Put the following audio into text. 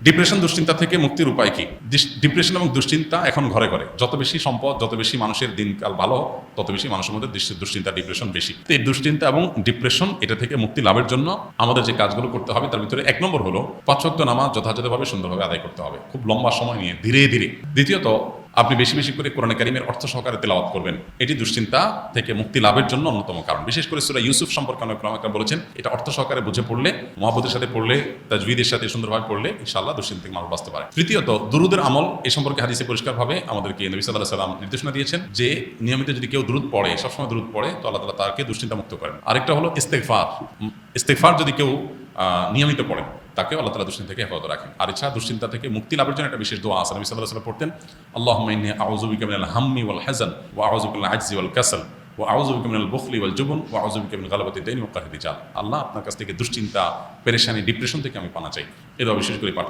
Depression দুশ্চিন্তা থেকে মুক্তির উপায় কি? ডিপ্রেশন এবং দুশ্চিন্তা এখন ঘরে ঘরে। যত বেশি সম্পদ, যত বেশি মানুষের দিনকাল ভালো, তত বেশি মানুষের মধ্যে দুশ্চিন্তা, ডিপ্রেশন বেশি। তো এই দুশ্চিন্তা এবং ডিপ্রেশন এটা থেকে মুক্তি লাভের জন্য আমাদের যে কাজগুলো করতে হবে তার ভিতরে ১ নম্বর হলো ৫ ওয়াক্ত নামাজ যথাযথভাবে সুন্দরভাবে আদায় করতে হবে, খুব লম্বা সময় নিয়ে, ধীরে ধীরে। দ্বিতীয়ত, আপনি বেশি বেশি করে কোরআনে কারিমের অর্থ সহকারে তেলাওয়াত করবেন। এটি দুশ্চিন্তা থেকে মুক্তি লাভের জন্য অন্যতম কারণ। বিশেষ করে সূরা ইউসুফ সম্পর্কে অনেক ওলামা বলেছেন, এটা অর্থ সহকারে বুঝে পড়লে, মুহাব্বতের সাথে পড়লে, তাজবিদের সাথে সুন্দরভাবে পড়লে ইনশাআল্লাহ দুশ্চিন্তা থেকে মানুষ বাঁচতে পারে। তৃতীয়ত, দুরুদের আমল এ সম্পর্কে হাদিসে পরিষ্কারভাবে আমাদেরকে নবী সাল্লাল্লাহু আলাইহি ওয়াসাল্লাম নির্দেশনা দিয়েছেন যে নিয়মিত যদি কেউ দুরুদ পড়ে, সবসময় দুরুদ পড়ে, তো আল্লাহ তাআলা তাকে দুশ্চিন্তা মুক্ত করেন। আরেকটা হলো ইস্তেগফার। ইস্তেগফার যদি কেউ নিয়মিত পড়েন, তাকে আল্লাহ তাআলা দুশ্চিন্তা থেকে হেফাজত রাখেন। আর এছাড়া দুশ্চিন্তা থেকে মুক্তি লাভের জন্য একটা বিশেষ দোয়া আছে, নবী সাল্লাল্লাহু আলাইহি ওয়াসাল্লাম পড়তেন, আল্লাহুম্মা ইন্নী আউযু বিকা মিনাল হাম্মি ওয়াল হাযান ওয়া আউযু বিকা মিনাল আজজি ওয়াল কাসাল ওয়া আউযু বিকা মিনাল বুখলি ওয়াল জুবন ওয়া আউযু বিকা মিন গালাবাতিদ দাইনি ওয়া কাহরিল রিজাল। আল্লাহ, আপনার কাছ থেকে দুশ্চিন্তা, পেরেশানি, ডিপ্রেশন থেকে আমি পানা চাই। এই দোয়া বিশেষ করে পাঠ